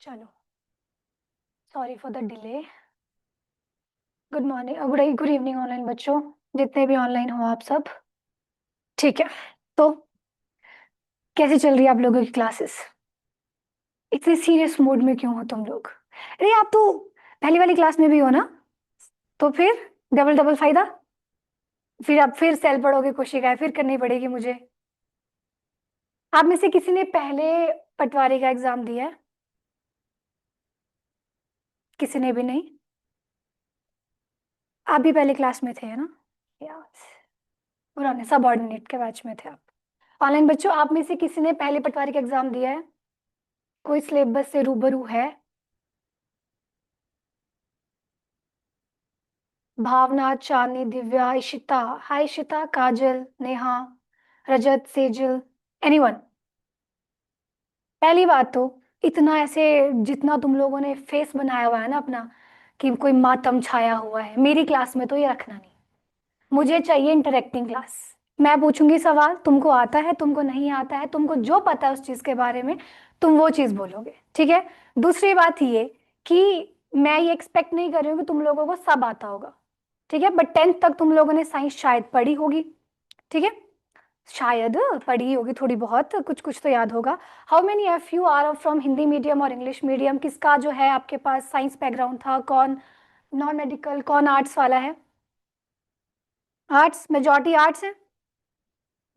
चलो, sorry for the delay. Good morning, good evening online बच्चों, जितने भी ऑनलाइन हो आप सब। ठीक है, तो कैसे चल रही है आप लोगों की क्लासेस? इतने सीरियस मूड में क्यों हो तुम लोग? अरे आप तो पहली वाली क्लास में भी हो ना, तो फिर डबल डबल फायदा। फिर आप फिर सेल पढ़ोगे, कोशिकाएं फिर करनी पड़ेगी मुझे। आप में से किसी ने पहले पटवारी का एग्जाम दिया है? किसी ने भी नहीं? आप भी पहले क्लास में थे, है ना? यार, पुराने सबऑर्डिनेट के बैच में थे आप। ऑनलाइन बच्चों, आप में से किसी ने पहले पटवारी का एग्जाम दिया है? कोई सिलेबस से रूबरू है? भावना, चांदनी, दिव्या, इशिता। हाय इशिता, काजल, नेहा, रजत, सेजल, एनीवन? पहली बात तो, इतना ऐसे जितना तुम लोगों ने फेस बनाया हुआ है ना अपना, कि कोई मातम छाया हुआ है, मेरी क्लास में तो ये रखना नहीं। मुझे चाहिए इंटरेक्टिंग क्लास। मैं पूछूंगी सवाल, तुमको आता है तुमको नहीं आता है, तुमको जो पता है उस चीज के बारे में तुम वो चीज बोलोगे, ठीक है? दूसरी बात ये कि मैं ये एक्सपेक्ट नहीं कर रही हूँ कि तुम लोगों को सब आता होगा, ठीक है? बट 10th तक तुम लोगों ने साइंस शायद पढ़ी होगी, ठीक है? शायद पढ़ी होगी थोड़ी बहुत, कुछ कुछ तो याद होगा। How many of you are from Hindi medium और इंग्लिश मीडियम? किसका जो है आपके पास साइंस बैकग्राउंड था? कौन नॉन मेडिकल, कौन आर्ट्स वाला है? आर्ट्स, मेजॉरिटी आर्ट्स है।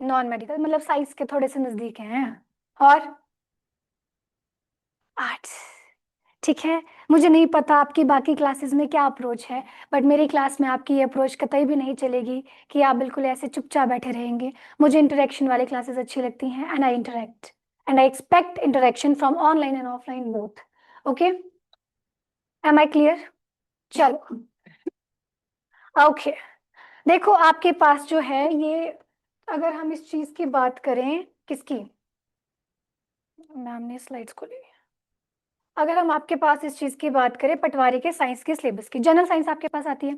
नॉन मेडिकल मतलब साइंस के थोड़े से नजदीक हैं। और आर्ट्स, ठीक है। मुझे नहीं पता आपकी बाकी क्लासेस में क्या अप्रोच है, बट मेरी क्लास में आपकी ये अप्रोच कतई भी नहीं चलेगी कि आप बिल्कुल ऐसे चुपचाप बैठे रहेंगे। मुझे इंटरेक्शन वाली क्लासेस अच्छी लगती हैं, and I interact and I expect interaction from online and offline both. Okay, am I clear? चलो, ओके। देखो आपके पास जो है ये, अगर हम इस चीज की बात करें, किसकी? मैम ने स्लाइड्स खोली। अगर हम आपके पास इस चीज की बात करें, पटवारी के साइंस के सिलेबस की, जनरल साइंस आपके पास आती है,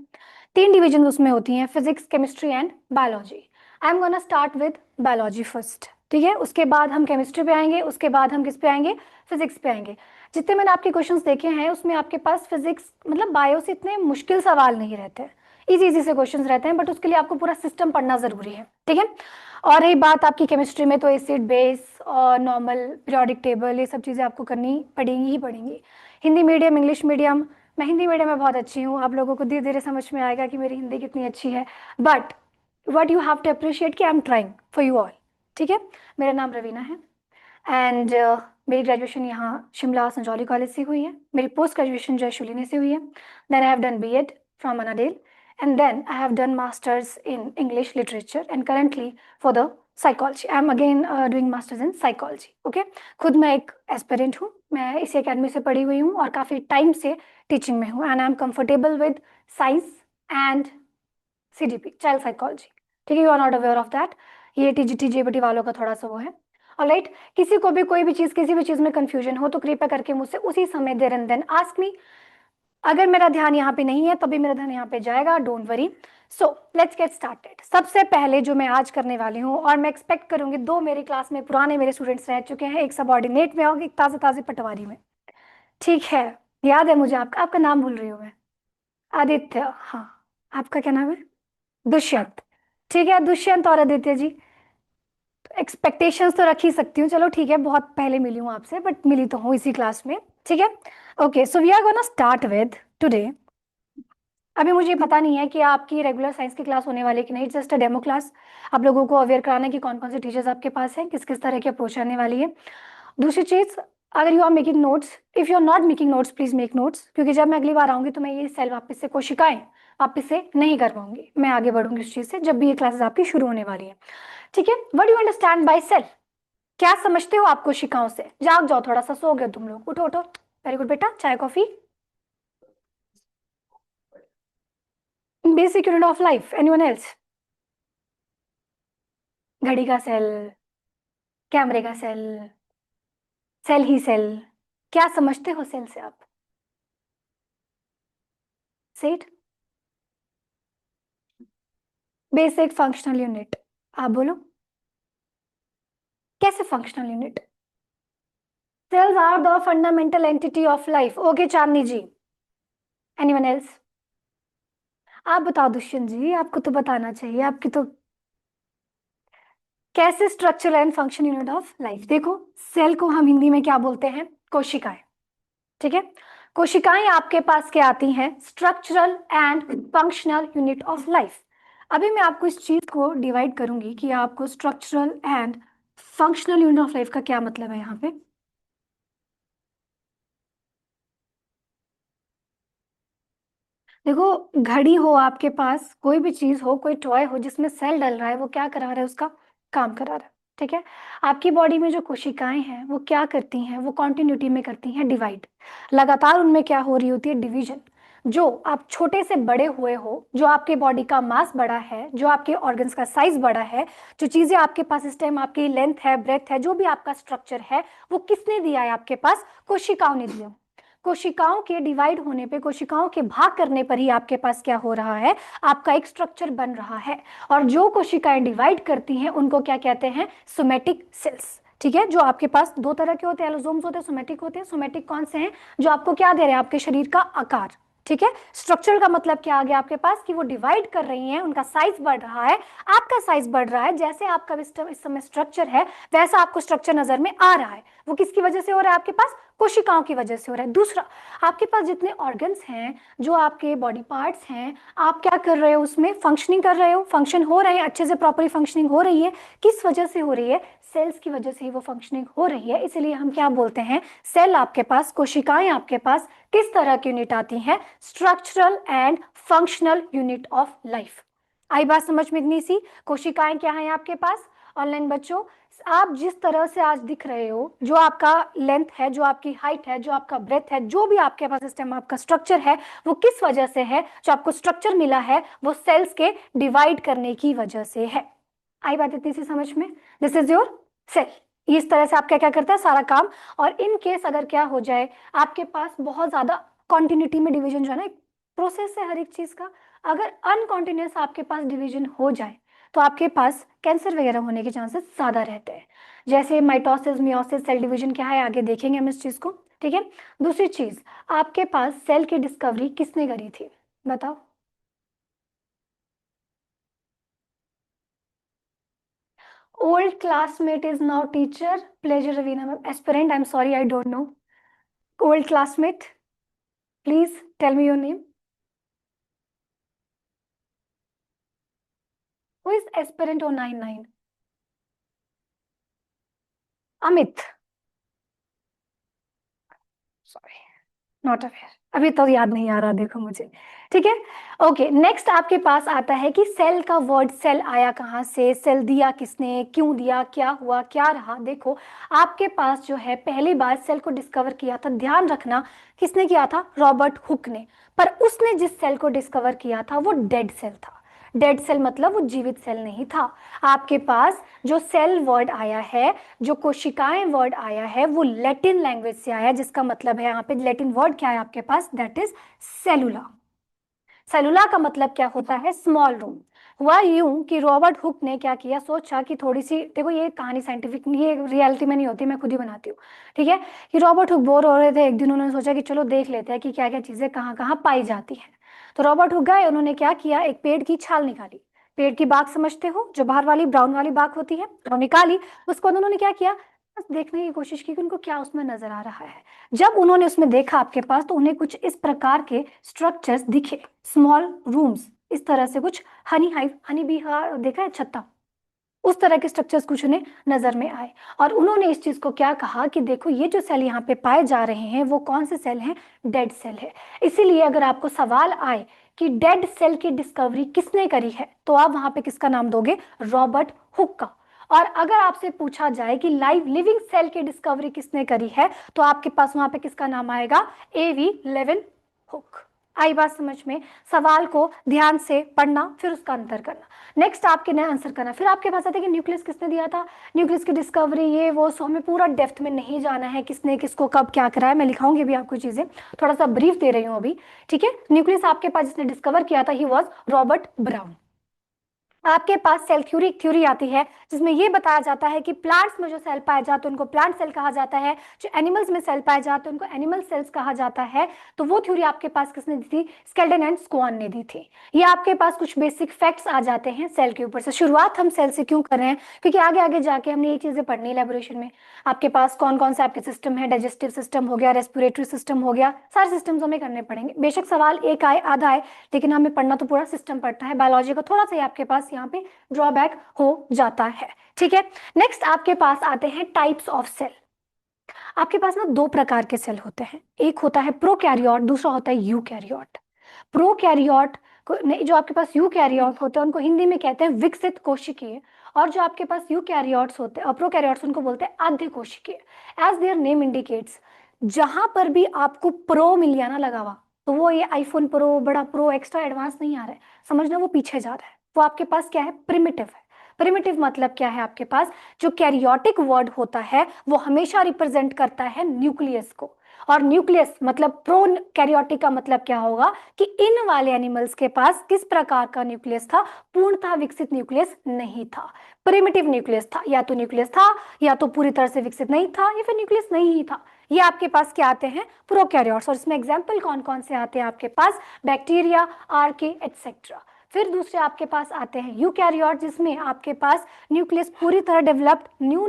3 डिवीजन उसमें होती हैं, physics, chemistry and biology. I am gonna start with biology first, ठीक है? उसके बाद हम केमिस्ट्री पे आएंगे, उसके बाद हम किस पे आएंगे? फिजिक्स पे आएंगे। जितने मैंने आपके क्वेश्चंस देखे हैं उसमें आपके पास फिजिक्स मतलब बायो से इतने मुश्किल सवाल नहीं रहते, इजी इजी से क्वेश्चंस रहते हैं, बट उसके लिए आपको पूरा सिस्टम पढ़ना जरूरी है, ठीक है? और रही बात आपकी केमिस्ट्री में, तो एसिड बेस और नॉर्मल पीरियोडिक टेबल, ये सब चीज़ें आपको करनी पड़ेंगी ही पड़ेंगी। हिंदी मीडियम, इंग्लिश मीडियम, मैं हिंदी मीडियम में बहुत अच्छी हूँ, आप लोगों को धीरे धीरे समझ में आएगा कि मेरी हिंदी कितनी अच्छी है। But what you have to appreciate कि I am trying for you all, ठीक है? मेरा नाम रवीना है, एंड मेरी ग्रेजुएशन यहाँ शिमला संजौली कॉलेज से हुई है। मेरी पोस्ट ग्रेजुएशन जो है शुलिनी से हुई है। Then I have done BEd from Annandale, and then I have done masters in English literature, and currently for the psychology I am again doing masters in psychology. Okay, खुद मैं एक aspirant हूँ, मैं इसी अकेडमी से पढ़ी हुई हूँ और काफ़ी टाइम से टीचिंग में हूँ, and I am comfortable with science and CDP, child psychology, ठीक है? You are not aware of that, ये टीजीटी जेबीटी वालों का थोड़ा सा वो है। ऑलराइट, किसी को भी कोई भी चीज़, किसी भी चीज़ में कंफ्यूजन हो तो कृपया करके मुझसे उसी समय there and then ask me. अगर मेरा ध्यान यहाँ पे नहीं है तभी मेरा ध्यान यहाँ पे जाएगा, don't worry. So let's get started. सबसे पहले जो मैं आज करने वाली हूँ, और मैं एक्सपेक्ट करूंगी, 2 मेरी क्लास में पुराने मेरे स्टूडेंट्स रह चुके हैं, एक सबऑर्डिनेट में और एक ताज़े ताज़े पटवारी में, ठीक है? याद है मुझे, आपका आपका नाम भूल रही हूँ मैं। आदित्य, हाँ। आपका क्या नाम है? दुष्यंत, ठीक है? दुष्यंत और आदित्य जी, एक्सपेक्टेशंस तो रख ही सकती हूँ, चलो ठीक है, बहुत पहले मिली हूँ आपसे, बट मिली तो हूँ इसी क्लास में, ठीक है? Okay, so we are gonna start with today. अभी मुझे पता नहीं है कि आपकी रेगुलर साइंस की क्लास होने वाली है कि नहीं, जस्ट अ डेमो क्लास, आप लोगों को अवेयर कराना कि कौन कौन से टीचर्स आपके पास हैं, किस किस तरह की अप्रोच आने वाली है। दूसरी चीज, अगर you are making notes, if you are not making notes please make notes, क्योंकि जब मैं अगली बार आऊंगी तो मैं ये सेल वापस से कोशिकाएं वापस से नहीं कर पाऊंगी, मैं आगे बढ़ूंगी उस चीज से जब भी ये क्लासेस आपकी शुरू होने वाली है, ठीक है? What you understand by cell? क्या समझते हो आप कोशिकाओं से? जाग जाओ, थोड़ा सा सो गए तुम लोग, उठो उठो। वेरी गुड बेटा, चाय coffee. Basic unit of life, anyone else? घड़ी का सेल, कैमरे का सेल, सेल ही सेल, क्या समझते हो सेल से आप? सेट, बेसिक फंक्शनल यूनिट, आप बोलो। कैसे functional unit? Cells are the fundamental entity of life. Okay Chandni ji, anyone else? आप बताओ दुष्यंत जी, आपको तो बताना चाहिए, आपकी तो। कैसे structure and function unit of life? देखो, सेल को हम हिंदी में क्या बोलते हैं? कोशिकाएं। ठीक है, कोशिकाएं आपके पास क्या आती हैं? Structural and functional unit of life. अभी मैं आपको इस चीज को डिवाइड करूंगी कि आपको structural and functional unit of life का क्या मतलब है यहाँ पे। देखो, घड़ी हो आपके पास, कोई भी चीज हो, कोई टॉय हो जिसमें सेल डल रहा है, वो क्या करा रहा है? उसका काम करा रहा है। ठीक है, आपकी बॉडी में जो कोशिकाएं हैं वो क्या करती हैं? वो कॉन्टिन्यूटी में करती हैं डिवाइड। लगातार उनमें क्या हो रही होती है? डिवीजन। जो आप छोटे से बड़े हुए हो, जो आपके बॉडी का मास बढ़ा है, जो आपके ऑर्गन्स का साइज बढ़ा है, जो चीजें आपके पास इस टाइम, आपकी लेंथ है, ब्रेथ है, जो भी आपका स्ट्रक्चर है, वो किसने दिया है आपके पास? कोशिकाओं ने दिया। कोशिकाओं के डिवाइड होने पे, कोशिकाओं के भाग करने पर ही आपके पास क्या हो रहा है? आपका एक स्ट्रक्चर बन रहा है। और जो कोशिकाएं डिवाइड करती हैं उनको क्या कहते हैं? Somatic cells. ठीक है, जो आपके पास दो तरह के होते हैं, एलोसोम्स होते हैं, सोमेटिक होते हैं। सोमेटिक कौन से हैं? जो आपको क्या दे रहे हैं? आपके शरीर का आकार। ठीक है, स्ट्रक्चर का मतलब क्या आ गया आपके पास? कि वो डिवाइड कर रही हैं, उनका साइज बढ़ रहा है, आपका साइज बढ़ रहा है। जैसे आपका इस समय स्ट्रक्चर है, वैसा आपको स्ट्रक्चर नजर में आ रहा है। वो किसकी वजह से हो रहा है आपके पास? कोशिकाओं की वजह से हो रहा है। दूसरा, आपके पास जितने ऑर्गन्स हैं, जो आपके बॉडी पार्ट्स हैं, आप क्या कर रहे हो? उसमें फंक्शनिंग कर रहे हो, फंक्शन हो रहे हैं अच्छे से, प्रॉपरली फंक्शनिंग हो रही है। किस वजह से हो रही है? सेल्स की वजह से ही वो फंक्शनिंग हो रही है। इसलिए हम क्या बोलते हैं? सेल आपके पास, कोशिकाएं आपके पास किस तरह की यूनिट आती हैं? Structural and functional unit of life. आई बात समझ में इतनी सी? कोशिकाएं क्या है आपके पास? ऑनलाइन बच्चों, आप जिस तरह से आज दिख रहे हो, जो आपका लेंथ है, जो आपकी हाइट है, जो आपका ब्रेथ है, जो भी आपके पास सिस्टम, आपका स्ट्रक्चर है, वो किस वजह से है? जो आपको स्ट्रक्चर मिला है वो सेल्स के डिवाइड करने की वजह से है। आई बात इतनी सी समझ में? This is your cell. इस तरह से आपका क्या करता है? सारा काम। और इन केस अगर क्या हो जाए, आपके पास बहुत ज्यादा कॉन्टिन्यूटी में डिवीजन जो है ना, प्रोसेस है हर एक चीज का, अगर अनकॉन्टिन्यूस आपके पास डिवीजन हो जाए तो आपके पास कैंसर वगैरह होने के चांसेस ज्यादा रहते हैं। जैसे माइटोसिस, मियोसिस, सेल डिवीजन क्या है, आगे देखेंगे हम इस चीज को। ठीक है, दूसरी चीज, आपके पास सेल की डिस्कवरी किसने करी थी? बताओ। Old classmate is now teacher. Pleasure Raveena ma'am, aspirant, I am sorry, I don't know. Old classmate, please tell me your name. Who is aspirant O 99? Amit, sorry, not aware, अभी तो याद नहीं आ रहा, देखो मुझे। ठीक है, ओके। नेक्स्ट आपके पास आता है कि सेल का वर्ड, सेल आया कहाँ से, सेल दिया किसने, क्यों दिया, क्या हुआ, क्या रहा? देखो, आपके पास जो है, पहली बार सेल को डिस्कवर किया था, ध्यान रखना, किसने किया था? रॉबर्ट हुक ने। पर उसने जिस सेल को डिस्कवर किया था वो डेड सेल था। डेड सेल मतलब वो जीवित सेल नहीं था। आपके पास जो सेल वर्ड आया है, जो कोशिकाएं वर्ड आया है, वो लैटिन लैंग्वेज से आया है, जिसका मतलब है यहाँ पे लैटिन वर्ड क्या है आपके पास? That is सेलुला। सेलुला का मतलब क्या होता है? Small room. हुआ यूं कि रॉबर्ट हुक ने क्या किया, सोचा कि थोड़ी सी, देखो ये कहानी साइंटिफिक, ये रियलिटी में नहीं होती, मैं खुद ही बनाती हूँ। ठीक है, कि रॉबर्ट हुक बोर हो रहे थे, एक दिन उन्होंने सोचा कि चलो देख लेते हैं कि क्या क्या चीजें कहाँ कहाँ पाई जाती हैं। तो रॉबर्ट हुक गए, उन्होंने क्या किया, एक पेड़ की छाल निकाली। पेड़ की बाग समझते हो, जो बाहर वाली ब्राउन वाली बाग होती है, वो निकाली। उसको उन्होंने क्या किया, बस देखने की कोशिश की कि उनको क्या उसमें नजर आ रहा है। जब उन्होंने उसमें देखा आपके पास, तो उन्हें कुछ इस प्रकार के स्ट्रक्चर्स दिखे, स्मॉल रूम्स, इस तरह से कुछ, हनी हाइव, हनी बी देखा है छत्ता, उस तरह के स्ट्रक्चर्स कुछ उन्हें नजर में आए। और उन्होंने इस चीज को क्या कहा कि देखो, ये जो सेल यहाँ पे पाए जा रहे हैं वो कौन से सेल हैं? डेड सेल है। इसीलिए अगर आपको सवाल आए कि डेड सेल की डिस्कवरी किसने करी है, तो आप वहां पे किसका नाम दोगे? रॉबर्ट हुक का। और अगर आपसे पूछा जाए कि लाइव लिविंग सेल की डिस्कवरी किसने करी है, तो आपके पास वहां पे किसका नाम आएगा? एवी लेविन हुक। आई बात समझ में? सवाल को ध्यान से पढ़ना, फिर उसका आंसर करना, नेक्स्ट आपके नया आंसर करना। फिर आपके पास आता है कि न्यूक्लियस किसने दिया था, न्यूक्लियस की डिस्कवरी, ये वो, सो हमें पूरा डेप्थ में नहीं जाना है, किसने किसको कब क्या कराया, मैं लिखाऊंगी भी आपको चीजें, थोड़ा सा ब्रीफ दे रही हूँ अभी। ठीक है, न्यूक्लियस आपके पास जिसने डिस्कवर किया था, ही वॉज रॉबर्ट ब्राउन। आपके पास सेल थ्योरी एक थ्योरी आती है जिसमें ये बताया जाता है कि प्लांट्स में जो सेल पाए जाते हैं उनको प्लांट सेल कहा जाता है, जो एनिमल्स में सेल पाए जाते हैं उनको एनिमल सेल्स कहा जाता है। तो वो थ्योरी आपके पास किसने दी थी? स्केल्टन एंड स्क्वान ने दी थी। ये आपके पास कुछ बेसिक फैक्ट्स आ जाते हैं सेल के ऊपर से। शुरुआत हम सेल से क्यों कर रहे हैं? क्योंकि आगे आगे जाके हमने ये चीजें पढ़नी है इलेबोरेशन में। आपके पास कौन कौन से आपके सिस्टम है, डाइजेस्टिव सिस्टम हो गया, रेस्पिरेटरी सिस्टम हो गया, सारे सिस्टम्स हमें करने पड़ेंगे। बेशक सवाल एक आए आधा आए, लेकिन हमें पढ़ना तो पूरा सिस्टम पड़ता है। बायोलॉजी का थोड़ा सा ही आपके पास यहाँ पे ड्रॉबैक हो जाता है। ठीक है, नेक्स्ट आपके पास आते हैं टाइप्स ऑफ सेल। आपके पास ना दो प्रकार के सेल होते हैं, एक होता है प्रोकैरियोट, दूसरा होता है यूकैरियोट। प्रोकैरियोट को नहीं, जो आपके पास यूकैरियोट होते हैं उनको हिंदी में कहते हैं विकसित कोशिकीय, और जो आपके पास यूकैरियोट्स होते हैं प्रोकैरियोट्स उनको बोलते हैं आद्य कोशिकीय। एज देयर नेम इंडिकेट्स, जहां पर भी आपको प्रो मिल गया ना लगा हुआ, तो वो ये आईफोन प्रो, बड़ा प्रो, एक्स्ट्रा एडवांस नहीं आ रहा है, समझना वो पीछे जा रहा है। वो आपके पास क्या है? प्रिमिटिव है। प्रिमिटिव मतलब क्या है? आपके पास जो कैरियोटिक वर्ड होता है वो हमेशा रिप्रेजेंट करता है न्यूक्लियस को, और न्यूक्लियस मतलब प्रो कैरियोटिक का मतलब क्या होगा कि इन वाले एनिमल्स के पास किस प्रकार का न्यूक्लियस था? पूर्णतः विकसित न्यूक्लियस नहीं था, प्रिमिटिव न्यूक्लियस था। या तो न्यूक्लियस था, या तो पूरी तरह से विकसित नहीं था, या फिर न्यूक्लियस नहीं ही था। ये आपके पास क्या आते हैं? प्रोकैरियोट्स। और इसमें एग्जाम्पल कौन कौन से आते हैं आपके पास? Bacteria, आर्के, etcetera. फिर दूसरे आपके पास आते हैं यूकैरियोट, जिसमें आपके पास न्यूक्लियस पूरी तरह डेवलप्ड, न्यू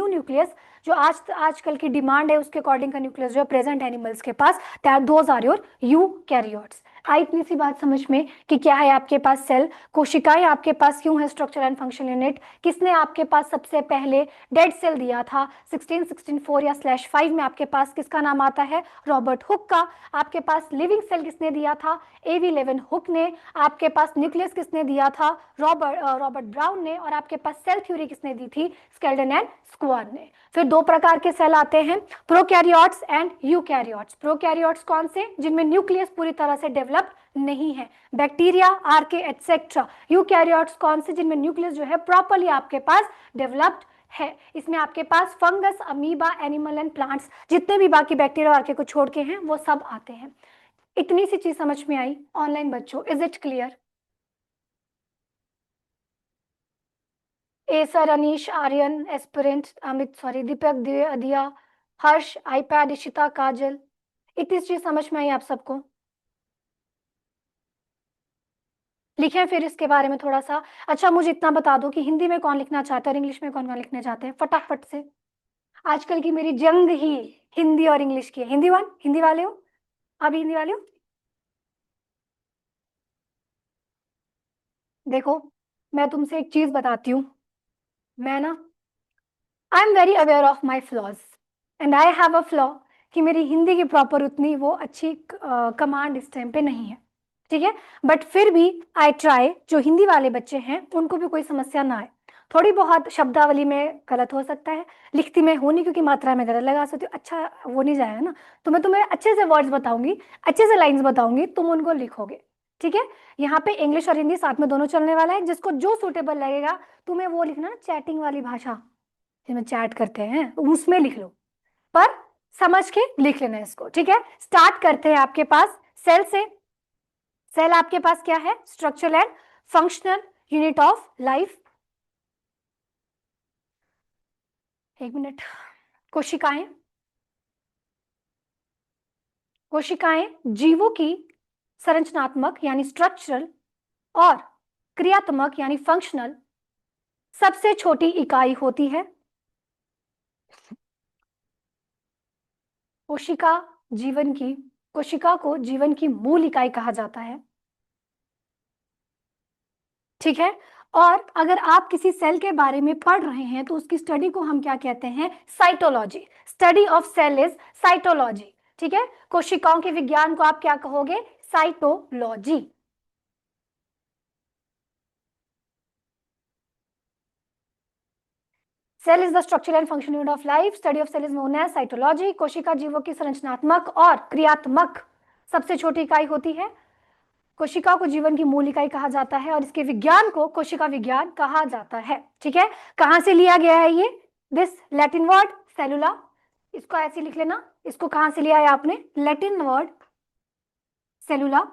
न्यूक्लियस, जो आजकल की डिमांड है उसके अकॉर्डिंग का न्यूक्लियस जो है प्रेजेंट एनिमल्स के पास, that those are your eukaryotes. आई इतनी सी बात समझ में कि क्या है आपके पास सेल, कोशिकाएं आपके पास क्यों है, स्ट्रक्चर एंड फंक्शन यूनिट। किसने आपके पास सबसे पहले डेड सेल दिया था? 1664 या /5 में आपके पास किसका नाम आता है? रॉबर्ट हुक का। आपके पास लिविंग सेल किसने दिया था? AV11 हुक ने। आपके पास न्यूक्लियस किसने दिया था? रॉबर्ट ब्राउन ने। और आपके पास सेल थ्योरी किसने दी थी? स्केल्टन एंड स्क्वान ने। फिर दो प्रकार के सेल आते हैं, प्रोकैरियोट्स एंड यूकैरियोट्स। प्रोकैरियोट्स कौन से? जिनमें न्यूक्लियस पूरी तरह से डेवलप नहीं है, बैक्टीरिया, आर्के, एटसेट्रा। यूकैरियोट्स कौन से? जिनमें न्यूक्लियस जो है प्रॉपर्ली आपके पास डेवलप्ड है। इसमें आपके पास fungus, amoeba, animal and plants, जितने भी बाकी बैक्टीरिया आर्के को छोड़ के हैं वो सब आते हैं। इतनी सी चीज समझ में आई ऑनलाइन बच्चों? Is it clear? ए sir, Anish, Aryan, aspirant, Amit, sorry, Deepak, Diya, Harsh, iPad, Ishita, काजल, इतनी चीज समझ में आई आप सबको? लिखें फिर इसके बारे में थोड़ा सा। अच्छा, मुझे इतना बता दो कि हिंदी में कौन लिखना चाहता है और इंग्लिश में कौन कौन लिखना चाहते हैं, फटाफट से। आजकल की मेरी जंग ही हिंदी और इंग्लिश की है। हिंदी वाले हो? अभी हिंदी वाले हो? देखो, मैं तुमसे एक चीज बताती हूँ। मैं ना, I am very aware of my flaws, and I have a flaw कि मेरी हिंदी की प्रॉपर उतनी वो अच्छी कमांड इस टाइम पे नहीं है। ठीक है, बट फिर भी आई ट्राई, जो हिंदी वाले बच्चे हैं उनको भी कोई समस्या ना आए। थोड़ी बहुत शब्दावली में गलत हो सकता है, लिखती में हो नहीं, क्योंकि मात्रा में गलत लगा सकती हूँ, अच्छा वो नहीं जाएगा ना। तो मैं तुम्हें अच्छे से वर्ड्स बताऊंगी, अच्छे से लाइंस बताऊंगी, तुम उनको लिखोगे। ठीक है, यहाँ पे इंग्लिश और हिंदी साथ में दोनों चलने वाला है, जिसको जो सूटेबल लगेगा तुम्हें वो लिखना, चैटिंग वाली भाषा जिसमें चैट करते हैं उसमें लिख लो, पर समझ के लिख लेना इसको। ठीक है, स्टार्ट करते हैं आपके पास सेल से। सेल आपके पास क्या है? Structural and functional unit of life. एक मिनट। कोशिकाएं, कोशिकाएं जीवों की संरचनात्मक यानी स्ट्रक्चरल और क्रियात्मक यानी फंक्शनल सबसे छोटी इकाई होती है। कोशिका जीवन की, कोशिका को जीवन की मूल इकाई कहा जाता है। ठीक है, और अगर आप किसी सेल के बारे में पढ़ रहे हैं तो उसकी स्टडी को हम क्या कहते हैं? Cytology. Study of cell is cytology. ठीक है, कोशिकाओं के विज्ञान को आप क्या कहोगे? Cytology. Cell is the structure and function unit of life, study of cell is known as cytology. कोशिका जीवों की संरचनात्मक और क्रियात्मक सबसे छोटी इकाई होती है। कोशिका को जीवन की मूल इकाई कहा जाता है और इसके विज्ञान को कोशिका विज्ञान कहा जाता है। ठीक है, कहां से लिया गया है ये? दिस लैटिन वर्ड सेलुला, इसको ऐसे लिख लेना। इसको कहां से लिया है आपने? लैटिन वर्ड सेलुला,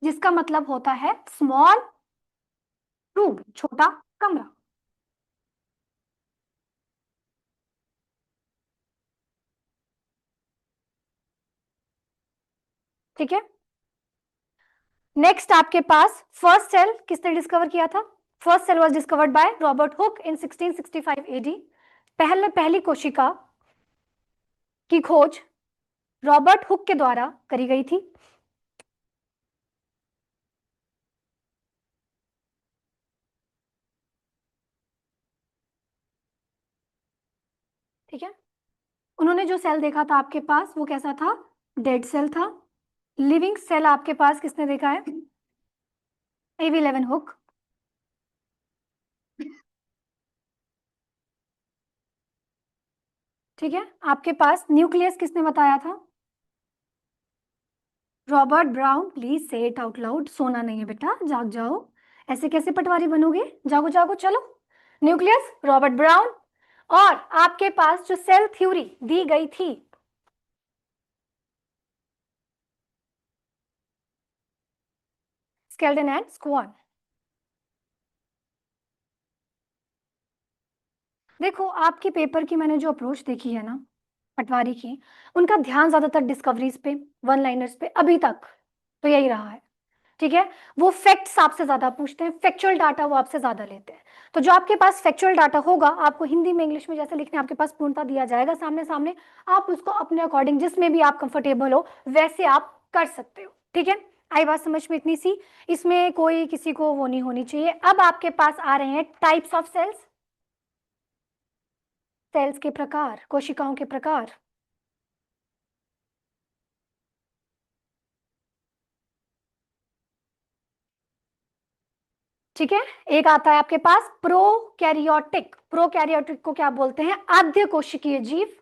जिसका मतलब होता है स्मॉल रूम, छोटा कमरा। ठीक है। नेक्स्ट आपके पास फर्स्ट सेल किसने डिस्कवर किया था? First cell was discovered by Robert Hooke in 1665 AD. पहली कोशिका की खोज रॉबर्ट हुक के द्वारा करी गई थी। ठीक है। उन्होंने जो सेल देखा था आपके पास वो कैसा था? डेड सेल था। लिविंग सेल आपके पास किसने देखा है? एवी 11 हुक। ठीक है। आपके पास न्यूक्लियस किसने बताया था? Robert brown. प्लीज से इट आउट लाउड, सोना नहीं है बेटा, जाग जाओ। ऐसे कैसे पटवारी बनोगे? जागो जागो चलो। Nucleus Robert brown. और आपके पास जो सेल थ्योरी दी गई थी, स्केल्टन एंड स्क्वान। देखो आपके पेपर की मैंने जो अप्रोच देखी है ना पटवारी की, उनका ध्यान ज्यादातर डिस्कवरीज पे, वन लाइनर्स पे अभी तक तो यही रहा है। ठीक है। वो फैक्ट्स आपसे ज्यादा पूछते हैं, फैक्चुअल डाटा वो आपसे ज्यादा लेते हैं। तो जो आपके पास फैक्चुअल डाटा होगा, आपको हिंदी में इंग्लिश में जैसे लिखने आपके पास पूर्णता दिया जाएगा सामने सामने, आप उसको अपने अकॉर्डिंग जिसमें भी आप कंफर्टेबल हो वैसे आप कर सकते हो। ठीक है। आई बात समझ में इतनी सी, इसमें कोई किसी को वो नहीं होनी चाहिए। अब आपके पास आ रहे हैं टाइप्स ऑफ सेल्स, सेल्स के प्रकार, कोशिकाओं के प्रकार। ठीक है। एक आता है आपके पास प्रोकैरियोटिक। प्रोकैरियोटिक को क्या बोलते हैं? आद्य कोशिकीय जीव।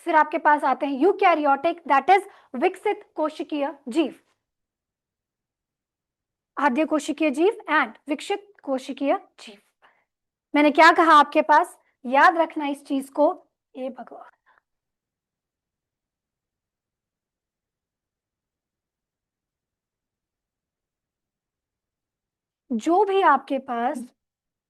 फिर आपके पास आते हैं यूकैरियोटिक, दैट इज विकसित कोशिकीय जीव। आद्य कोशिकीय जीव एंड विकसित कोशिकीय जीव। मैंने क्या कहा आपके पास? याद रखना इस चीज को। ए भगवान। जो भी आपके पास,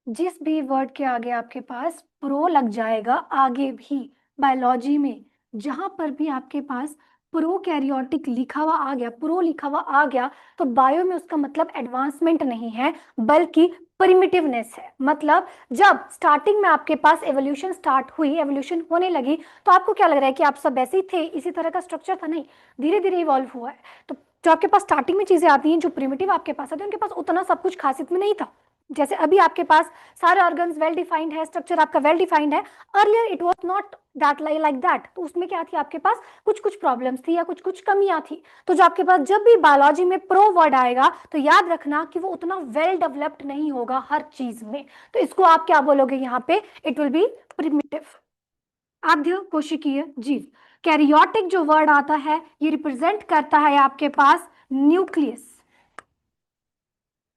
जिस भी वर्ड के आगे आपके पास प्रो लग जाएगा, आगे भी बायोलॉजी में जहां पर भी आपके पास प्रोकैरियोटिक लिखा हुआ आ गया, प्रो लिखा हुआ आ गया, तो बायो में उसका मतलब एडवांसमेंट नहीं है बल्कि प्रिमिटिवनेस है। मतलब जब स्टार्टिंग में आपके पास एवोल्यूशन स्टार्ट हुई, एवोल्यूशन होने लगी, तो आपको क्या लग रहा है कि आप सब ऐसे ही थे, इसी तरह का स्ट्रक्चर था? नहीं, धीरे धीरे इवॉल्व हुआ है। तो जो आपके पास स्टार्टिंग में चीजें आती हैं, जो प्रिमिटिव आपके पास आते हैं, उनके पास उतना सब कुछ खासियत में नहीं था। जैसे अभी आपके पास सारे ऑर्गन्स वेल डिफाइंड है, स्ट्रक्चर आपका वेल डिफाइंड है। Earlier it was not that like that. तो उसमें क्या थी आपके पास? कुछ कुछ प्रॉब्लम्स थी या कुछ कुछ कमियां थी। तो जो आपके पास जब भी बायोलॉजी में प्रो वर्ड आएगा, तो याद रखना कि वो उतना वेल डेवलप्ड नहीं होगा हर चीज में। तो इसको आप क्या बोलोगे यहाँ पे? इट विल बी प्रिमिटिव, आद्य कोशिकीय जीव। कैरियोटिक जो वर्ड आता है, ये रिप्रेजेंट करता है आपके पास न्यूक्लियस।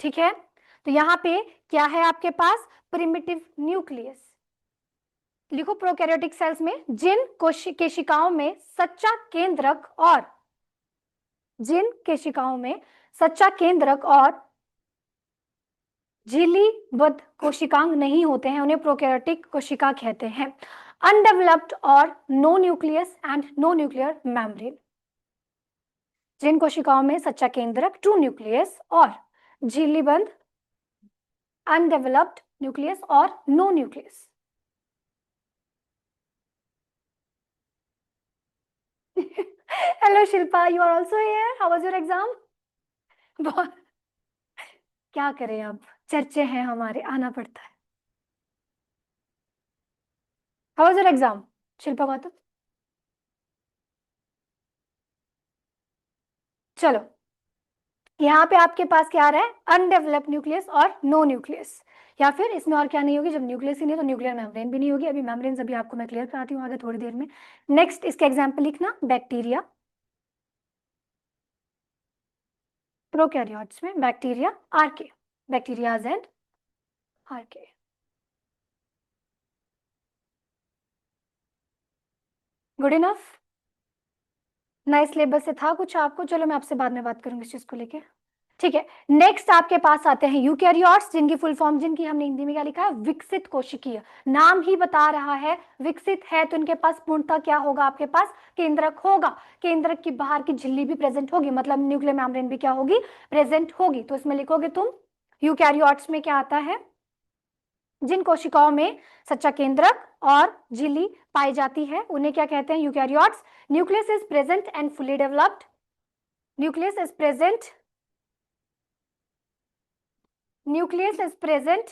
ठीक है। तो यहां पे क्या है आपके पास? Primitive nucleus. लिखो प्रोकैरियोटिक सेल्स में जिन केशिकाओं में सच्चा केंद्रक और जिन केशिकाओं में सच्चा केंद्रक और झिल्लीबद्ध कोशिकांग नहीं होते हैं, उन्हें प्रोकैरियोटिक कोशिका कहते हैं। अनडेवलप्ड और no nucleus and no nuclear membrane. जिन कोशिकाओं में सच्चा केंद्रक, ट्रू न्यूक्लियस, और झिल्लीबद्ध, अनडेवलप्ड न्यूक्लियस और no nucleus. Hello Shilpa, you are also here. How was your exam? बहुत। क्या करें अब, चर्चे हैं हमारे, आना पड़ता है। How was your exam Shilpa Gautam? चलो, यहाँ पे आपके पास क्या आ रहा है? अनडेवलप्ड न्यूक्लियस और नो न्यूक्लियस। या फिर इसमें और क्या नहीं होगी? जब न्यूक्लियस ही नहीं तो न्यूक्लियर मेम्ब्रेन भी नहीं होगी। अभी मेम्ब्रेन अभी आपको मैं क्लियर कराती हूँ आगे थोड़ी देर में। नेक्स्ट इसके एग्जाम्पल लिखना, बैक्टीरिया। प्रोकैरियोट्स में bacteria, archaebacterias and archaea. Good enough. नए सिलेबस से था कुछ आपको? चलो मैं आपसे बाद में बात करूंगी इस चीज को लेके। ठीक है, नेक्स्ट आपके पास आते हैं यूकैरियोट्स, जिनकी फुल फॉर्म, जिनकी हमने हिंदी में क्या लिखा है, विकसित कोशिकीय। नाम ही बता रहा है विकसित है, तो इनके पास पूर्णतः क्या होगा, आपके पास केंद्रक होगा। केंद्रक की बाहर की झिल्ली भी प्रेजेंट होगी, मतलब न्यूक्लियर मेम्ब्रेन भी क्या होगी, प्रेजेंट होगी। तो इसमें लिखोगे तुम यूकैरियोट्स में क्या आता है, जिन कोशिकाओं में सच्चा केंद्रक और झिल्ली पाई जाती है उन्हें क्या कहते हैं, eukaryotes. Nucleus is present and fully developed, nucleus is present, nucleus is present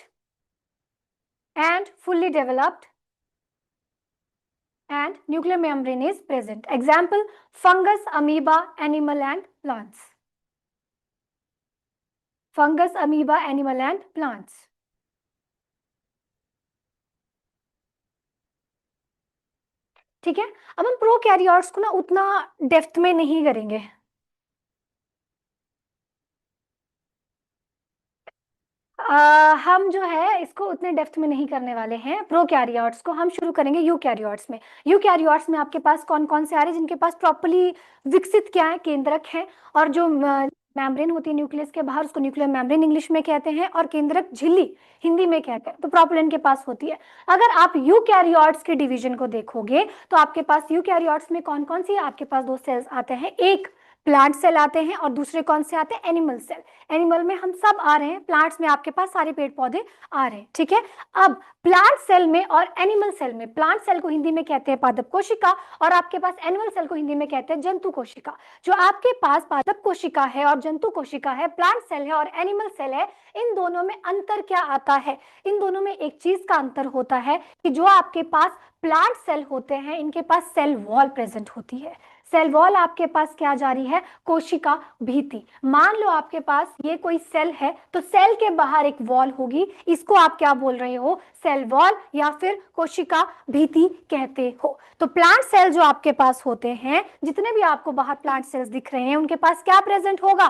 and fully developed and nuclear membrane is present. Example, fungus, amoeba, animal and plants. Fungus, amoeba, animal and plants. ठीक है, अब हम prokaryotes को ना उतना depth में नहीं करेंगे। हम जो है इसको उतने डेप्थ में नहीं करने वाले हैं, प्रोकैरियोट्स को। हम शुरू करेंगे यूकैरियोट्स में। यूकैरियोट्स में आपके पास कौन कौन से आ रहे हैं, जिनके पास प्रॉपर्ली विकसित क्या है, केंद्रक है, और जो मेम्ब्रेन होती है न्यूक्लियस के बाहर, उसको न्यूक्लियर मेम्ब्रेन इंग्लिश में कहते हैं, और केंद्रक झिल्ली हिंदी में कहते हैं, तो प्रॉपर इनके पास होती है। अगर आप यूकैरियोट्स के डिवीजन को देखोगे तो आपके पास यूकैरियोट्स में कौन कौन सी, आपके पास दो सेल्स आते हैं, एक प्लांट सेल आते हैं और दूसरे कौन से आते हैं, एनिमल सेल। एनिमल में हम सब आ रहे हैं, प्लांट्स में आपके पास सारे पेड़ पौधे आ रहे हैं। ठीक है, अब प्लांट सेल में और एनिमल सेल में, प्लांट सेल को हिंदी में कहते हैं पादप कोशिका, और आपके पास एनिमल सेल को हिंदी में कहते हैं जंतु कोशिका। जो आपके पास पादप कोशिका है और जंतु कोशिका है, प्लांट सेल है और एनिमल सेल है, इन दोनों में अंतर क्या आता है, इन दोनों में एक चीज का अंतर होता है कि जो आपके पास प्लांट सेल होते हैं इनके पास सेल वॉल प्रेजेंट होती है। सेल वॉल आपके पास क्या जा रही है, कोशिका भीति। मान लो आपके पास ये कोई सेल है, तो सेल के बाहर एक वॉल होगी, इसको आप क्या बोल रहे हो, सेल वॉल या फिर कोशिका भीति कहते हो। तो प्लांट सेल जो आपके पास होते हैं, जितने भी आपको बाहर प्लांट सेल्स दिख रहे हैं, उनके पास क्या प्रेजेंट होगा,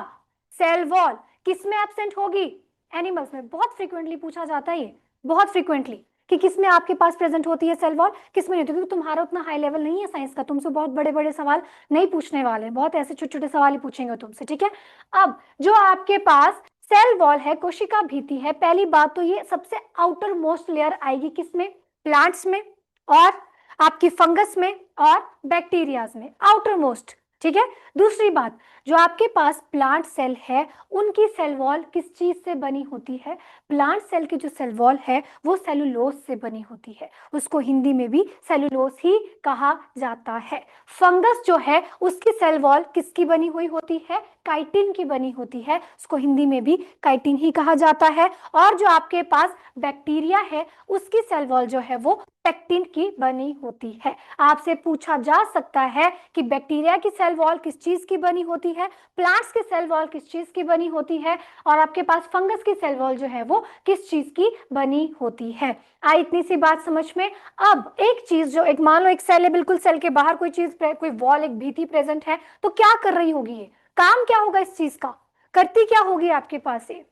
सेल वॉल। किसमें एब्सेंट होगी, एनिमल्स में। बहुत फ्रीक्वेंटली पूछा जाता है ये, बहुत फ्रीक्वेंटली, कि किसमें आपके पास प्रेजेंट होती है सेल वॉल, किसमें नहीं होती, क्योंकि तुम्हारा उतना हाई लेवल नहीं है साइंस का, तुमसे बहुत बड़े बड़े सवाल नहीं पूछने वाले, बहुत ऐसे छोटे छोटे सवाल ही पूछेंगे तुमसे। ठीक है, अब जो आपके पास सेल वॉल है, कोशिका भीति है, पहली बात तो ये सबसे आउटर मोस्ट लेयर आएगी किसमें, प्लांट्स में, और आपकी फंगस में, और बैक्टीरियाज में, आउटर मोस्ट। ठीक है, दूसरी बात, जो आपके पास प्लांट सेल है उनकी सेल वॉल किस चीज से बनी होती है, प्लांट सेल की जो सेल वॉल है वो सेलुलोज से बनी होती है, उसको हिंदी में भी सेलुलोज ही कहा जाता है। फंगस जो है उसकी सेल वॉल किसकी बनी हुई होती है, काइटिन की बनी होती है, उसको हिंदी में भी काइटिन ही कहा जाता है। और जो आपके पास बैक्टीरिया है उसकी सेल वॉल जो है वो पेक्टिन की बनी होती है। आपसे पूछा जा सकता है कि बैक्टीरिया की सेल वॉल किस चीज की बनी होती है, प्लांट्स की सेल वॉल किस चीज की बनी होती है, और आपके पास फंगस की सेल वॉल जो है वो किस चीज की बनी होती है। आई इतनी सी बात समझ में। अब एक चीज, जो एक मान लो एक सेल है, बिल्कुल सेल के बाहर कोई चीज, कोई वॉल, एक भीति प्रेजेंट है, तो क्या कर रही होगी ये, काम क्या होगा इस चीज का, करती क्या होगी आपके पास ये,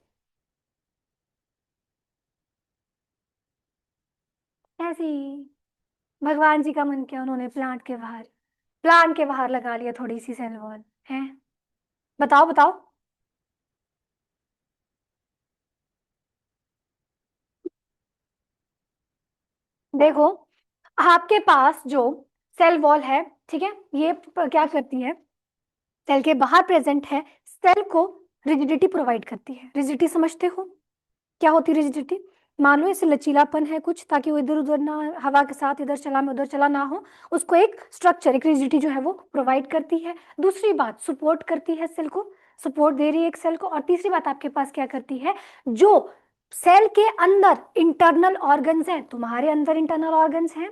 ऐसी, भगवान जी का मन किया उन्होंने प्लांट के बाहर, प्लांट के बाहर लगा लिया थोड़ी सी सेल वॉल है। बताओ बताओ। देखो, आपके पास जो सेल वॉल है, ठीक है, ये क्या करती है, सेल के बाहर प्रेजेंट है, सेल को रिजिडिटी प्रोवाइड करती है। रिजिडिटी समझते हो, क्या होती है रिजिडिटी, मान लो इसे लचीलापन है कुछ, ताकि वो इधर उधर ना, हवा के साथ इधर चला में उधर चला ना हो, उसको एक स्ट्रक्चर, एक रिजिडिटी जो है वो प्रोवाइड करती है। दूसरी बात, सपोर्ट करती है सेल को, सपोर्ट दे रही है एक सेल को। और तीसरी बात आपके पास क्या करती है, जो सेल के अंदर इंटरनल ऑर्गन्स हैं, तुम्हारे अंदर इंटरनल ऑर्गन्स हैं,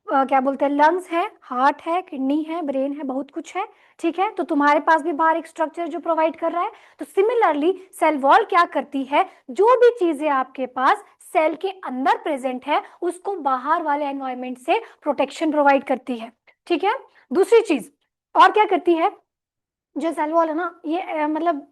क्या बोलते हैं, लंग्स है, हार्ट है, किडनी है, ब्रेन है, बहुत कुछ है। ठीक है, तो तुम्हारे पास भी बाहर एक स्ट्रक्चर जो प्रोवाइड कर रहा है। तो सिमिलरली सेल वॉल क्या करती है, जो भी चीजें आपके पास सेल के अंदर प्रेजेंट है उसको बाहर वाले एनवायरमेंट से प्रोटेक्शन प्रोवाइड करती है। ठीक है, दूसरी चीज और क्या करती है, जो सेल वॉल है ना, ये मतलब